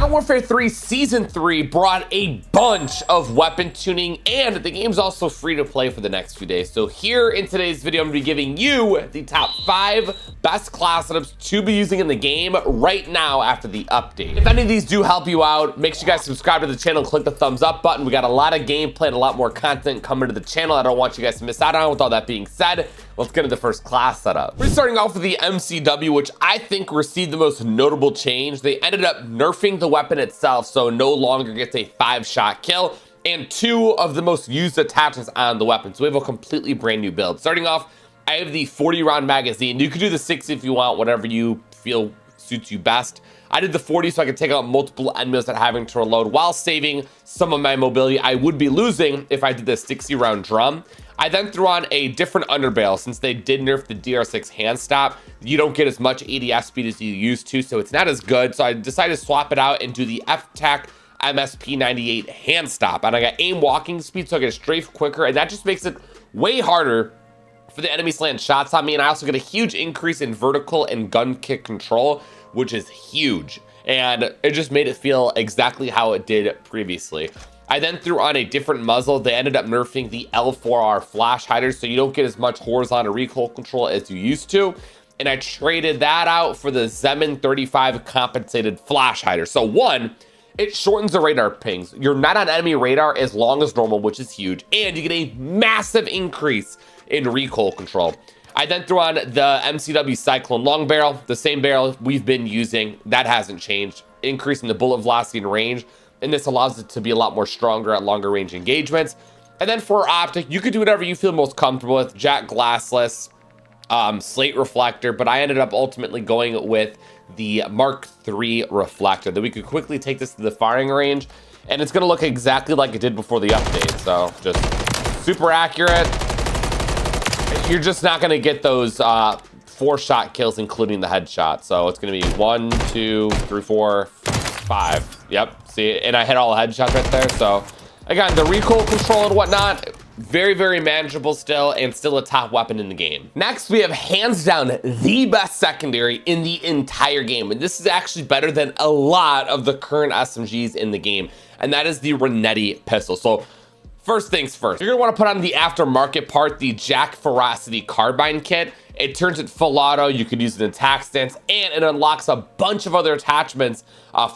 Modern Warfare 3 Season 3 brought a bunch of weapon tuning, and the game's also free to play for the next few days. So here in today's video, I'm gonna be giving you the top 5 best class setups to be using in the game right now after the update. If any of these do help you out, make sure you guys subscribe to the channel and click the thumbs up button. We got a lot of gameplay and a lot more content coming to the channel. I don't want you guys to miss out on it. With all that being said, let's get into the first class setup. We're starting off with the MCW, which I think received the most notable change. They ended up nerfing the weapon itself, so no longer gets a 5-shot kill, and 2 of the most used attachments on the weapon. So we have a completely brand new build. Starting off, I have the 40-round magazine. You could do the 60 if you want, whatever you feel suits you best. I did the 40 so I could take out multiple enemies without having to reload while saving some of my mobility I would be losing if I did the 60-round drum. I then threw on a different underbarrel. Since they did nerf the DR6 hand stop, you don't get as much ADS speed as you used to, so it's not as good. So I decided to swap it out and do the FTAC MSP98 hand stop. And I got aim walking speed, so I get strafe quicker, and that just makes it way harder for the enemies to land shots on me. And I also get a huge increase in vertical and gun kick control, which is huge. And it just made it feel exactly how it did previously. I then threw on a different muzzle. They ended up nerfing the L4R flash hider, so you don't get as much horizontal recoil control as you used to. And I traded that out for the Zeman 35 compensated flash hider. So one, it shortens the radar pings. You're not on enemy radar as long as normal, which is huge. And you get a massive increase in recoil control. I then threw on the MCW Cyclone long barrel, the same barrel we've been using. That hasn't changed, increasing the bullet velocity and range. And this allows it to be a lot more stronger at longer range engagements. And then for optic, you could do whatever you feel most comfortable with. Jack glassless, slate reflector, but I ended up ultimately going with the Mark III reflector, that we could quickly take this to the firing range, and it's gonna look exactly like it did before the update. So just super accurate. You're just not gonna get those 4-shot kills, including the headshot. So it's gonna be 1, 2, 3, 4, 5. Yep, see, and I hit all the headshots right there. So again, the recoil control and whatnot, very, very manageable still, and still a top weapon in the game. Next, we have hands down the best secondary in the entire game. And this is actually better than a lot of the current SMGs in the game. And that is the Renetti pistol. So first things first, you're gonna wanna put on the aftermarket part, the Jack Ferocity carbine kit. It turns it full auto, you could use it in attack stance, and it unlocks a bunch of other attachments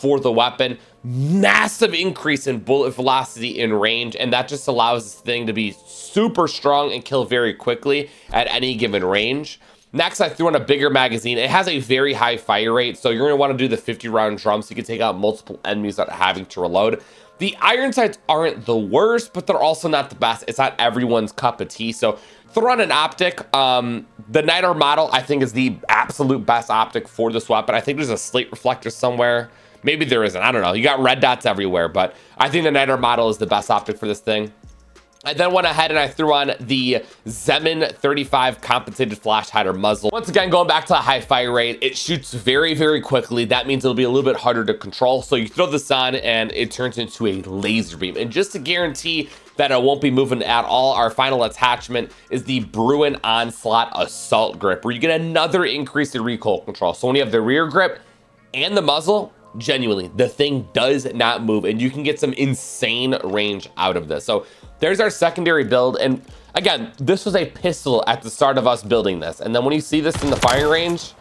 for the weapon. Massive increase in bullet velocity and range, and that just allows this thing to be super strong and kill very quickly at any given range. Next, I threw in a bigger magazine. It has a very high fire rate, so you're gonna wanna do the 50-round drum so you can take out multiple enemies without having to reload. The iron sights aren't the worst, but they're also not the best. It's not everyone's cup of tea. So throw on an optic. The Niter model, I think, is the absolute best optic for this weapon. I think there's a slate reflector somewhere. Maybe there isn't, I don't know. You got red dots everywhere, but I think the Niter model is the best optic for this thing. I then went ahead and I threw on the Zeman 35 compensated flash hider muzzle. Once again, going back to the high fire rate, it shoots very, very quickly. That means it'll be a little bit harder to control. So you throw this on and it turns into a laser beam. And just to guarantee that it won't be moving at all, our final attachment is the Bruin Onslaught Assault Grip, where you get another increase in recoil control. So when you have the rear grip and the muzzle, genuinely, the thing does not move, and you can get some insane range out of this. So there's our secondary build. And again, this was a pistol at the start of us building this. And then when you see this in the firing range,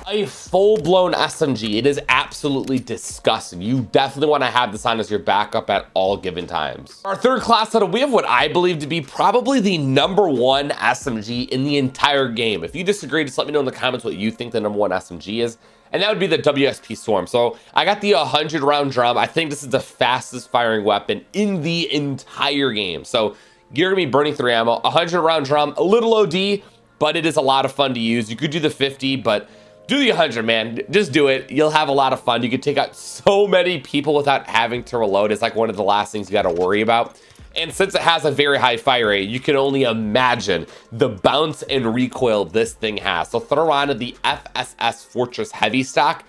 a full-blown SMG, it is absolutely disgusting. You definitely want to have this on as your backup at all given times. Our third class setup, we have what I believe to be probably the #1 SMG in the entire game. If you disagree, just let me know in the comments what you think the #1 SMG is. And that would be the WSP Swarm. So I got the 100-round drum. I think this is the fastest firing weapon in the entire game. So you're gonna be burning through ammo. 100-round drum, a little OD, but it is a lot of fun to use. You could do the 50, but do the 100, man. Just do it. You'll have a lot of fun. You could take out so many people without having to reload. It's like one of the last things you gotta worry about. And since it has a very high fire rate, you can only imagine the bounce and recoil this thing has. So throw on the FSS Fortress Heavy Stock.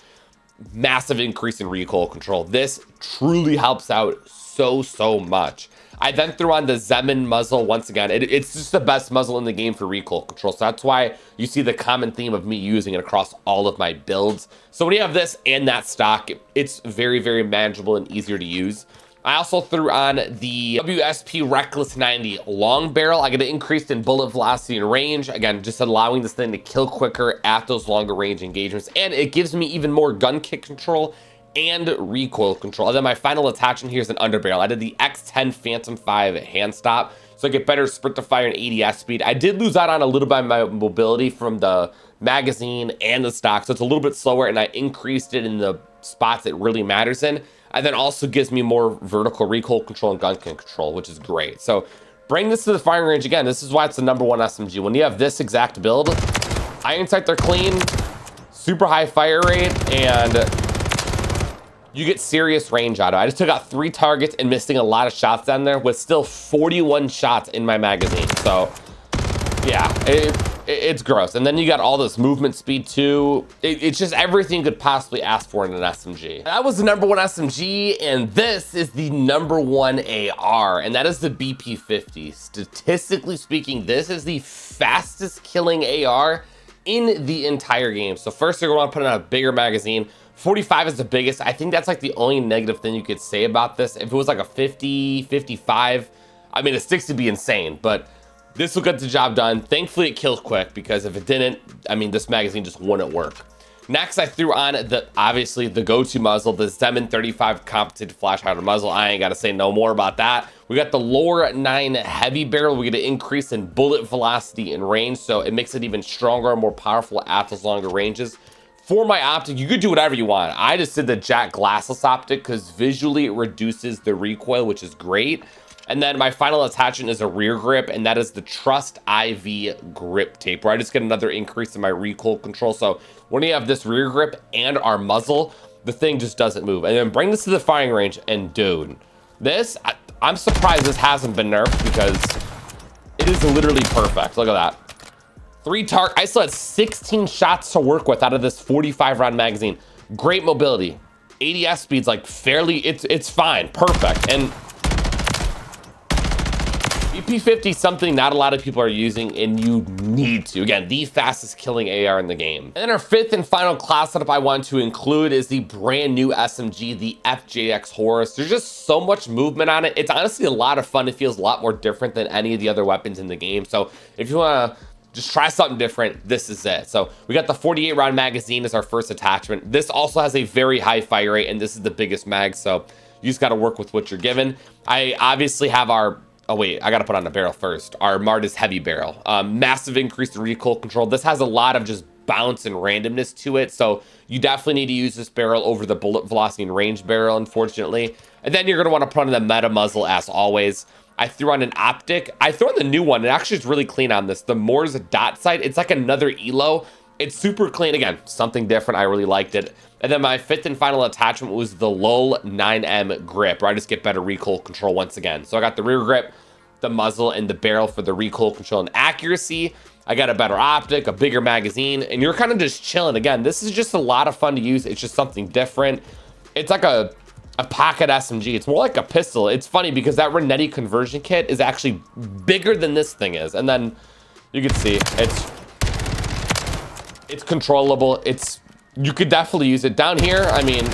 massive increase in recoil control. This truly helps out so much. I then threw on the Zeman muzzle once again. It's just the best muzzle in the game for recoil control. So that's why you see the common theme of me using it across all of my builds. So when you have this and that stock, it's very manageable and easier to use. I also threw on the WSP Reckless 90 long barrel. I get it increased in bullet velocity and range. Again, just allowing this thing to kill quicker at those longer range engagements. And it gives me even more gun kick control and recoil control. And then my final attachment here is an underbarrel. I did the X10 Phantom 5 hand stop, so I get better sprint to fire and ADS speed. I did lose out on a little bit of my mobility from the magazine and the stock, so it's a little bit slower, and I increased it in the spots it really matters in. And then also gives me more vertical recoil control and gun kick control, which is great. So bring this to the firing range again. This is why it's the #1 SMG. When you have this exact build, iron sights are clean, super high fire rate, and you get serious range out of it. I just took out 3 targets and missing a lot of shots down there with still 41 shots in my magazine. So yeah, it's gross. And then you got all this movement speed too. It's just everything you could possibly ask for in an SMG. That was the #1 SMG, and this is the #1 AR, and that is the BP50. Statistically speaking, this is the fastest killing AR in the entire game. So first, you're gonna wanna put in a bigger magazine. 45 is the biggest. I think that's like the only negative thing you could say about this. If it was like a 50, 55, I mean, a 60 would be insane, but this will get the job done. Thankfully, it kills quick, because if it didn't, I mean, this magazine just wouldn't work. Next, I threw on obviously the go-to muzzle, the Zeman 35 compensated flash hider muzzle. I ain't gotta say no more about that. We got the Lore 9 heavy barrel. We get an increase in bullet velocity and range, so it makes it even stronger and more powerful at those longer ranges. For my optic, you could do whatever you want. I just did the Jack glassless optic because visually it reduces the recoil, which is great. And then my final attachment is a rear grip, and that is the Trust IV grip tape, where I just get another increase in my recoil control. So when you have this rear grip and our muzzle, the thing just doesn't move. And then bring this to the firing range, and dude, this, I'm surprised this hasn't been nerfed, because it is literally perfect. Look at that. I still had 16 shots to work with out of this 45 round magazine. Great mobility. ADS speed's like fairly, it's fine, perfect. And BP50 is something not a lot of people are using, and you need to. Again, the fastest killing AR in the game. And then our 5th and final class setup I want to include is the brand new SMG, the FJX Horus. There's just so much movement on it. It's honestly a lot of fun. It feels a lot more different than any of the other weapons in the game. So if you want to just try something different, this is it. So we got the 48 round magazine as our first attachment. This also has a very high fire rate, and this is the biggest mag, so you just got to work with what you're given. I obviously have our, oh wait, I got to put on the barrel first, our Marderz heavy barrel. Massive increase in recoil control. This has a lot of just bounce and randomness to it, so you definitely need to use this barrel over the bullet velocity and range barrel, unfortunately. And then you're going to want to put on the meta muzzle as always. I threw on an optic. I threw on the new one. It actually is really clean on this. The Moore's dot sight. It's like another ELO. It's super clean. Again, something different. I really liked it. And then my 5th and final attachment was the LOL 9M grip, where I just get better recoil control once again. So I got the rear grip, the muzzle, and the barrel for the recoil control and accuracy. I got a better optic, a bigger magazine, and you're kind of just chilling. Again, this is just a lot of fun to use. It's just something different. It's like a pocket SMG. It's more like a pistol. It's funny because that Renetti conversion kit is actually bigger than this thing is. And then you can see it's controllable. You could definitely use it down here. I mean,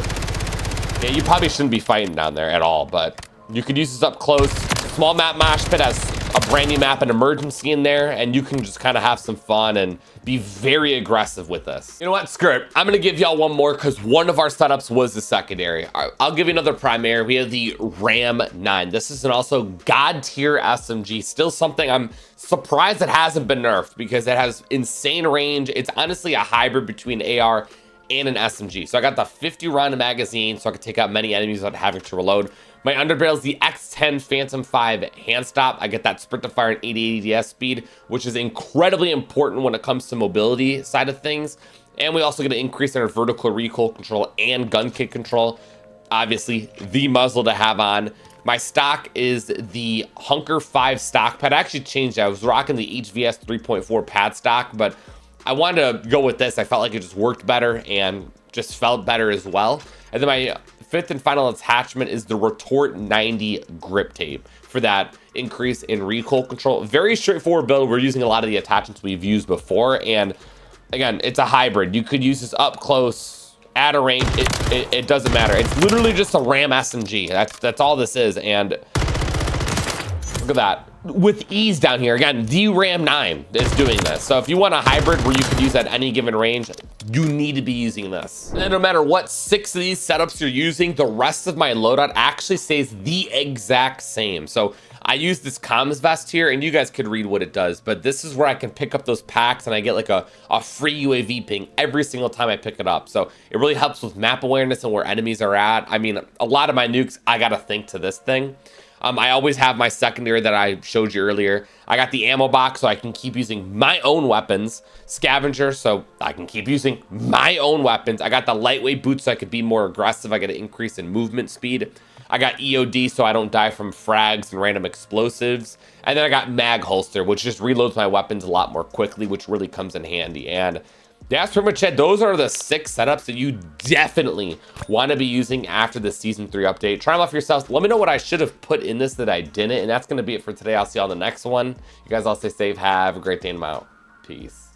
yeah, you probably shouldn't be fighting down there at all, but you could use this up close. Small map mosh pit has a brand new map and emergency in there, and you can just kind of have some fun and be very aggressive with this. You know what, screw it. I'm gonna give y'all one more because one of our setups was the secondary. I'll give you another primary. We have the Ram 9. This is an also god tier SMG. Still something I'm surprised it hasn't been nerfed because it has insane range. It's honestly a hybrid between AR and an SMG. So I got the 50 round magazine so I could take out many enemies without having to reload. My underbarrel is the X10 Phantom 5 hand stop. I get that sprint to fire and 80 ADS speed, which is incredibly important when it comes to mobility side of things. And we also get an increase in our vertical recoil control and gun kick control. Obviously, the muzzle to have on. My stock is the Hunker 5 stock pad. I actually changed it. I was rocking the HVS 3.4 pad stock, but I wanted to go with this. I felt like it just worked better and just felt better as well. And then my fifth and final attachment is the Retort 90 grip tape for that increase in recoil control. Very straightforward build. We're using a lot of the attachments we've used before, and again, it's a hybrid. You could use this up close, at a range. It doesn't matter. It's literally just a RAM SMG. That's all this is. And look at that. With ease down here, again, the RAM 9 is doing this. So if you want a hybrid where you can use at any given range, you need to be using this. And no matter what 6 of these setups you're using, the rest of my loadout actually stays the exact same. So I use this comms vest here, and you guys could read what it does, but this is where I can pick up those packs and I get like a free UAV ping every single time I pick it up. So it really helps with map awareness and where enemies are at. I mean, a lot of my nukes, I gotta think to this thing. I always have my secondary that I showed you earlier. I got the ammo box so I can keep using my own weapons. Scavenger so I can keep using my own weapons. I got the lightweight boots so I could be more aggressive. I get an increase in movement speed. I got EOD so I don't die from frags and random explosives. And then I got mag holster, which just reloads my weapons a lot more quickly, which really comes in handy. And that's pretty much it. Those are the 6 setups that you definitely want to be using after the Season 3 update. Try them out for yourselves. Let me know what I should have put in this that I didn't. And that's going to be it for today. I'll see you on the next one. You guys all stay safe. Have a great day and I'm out. Peace.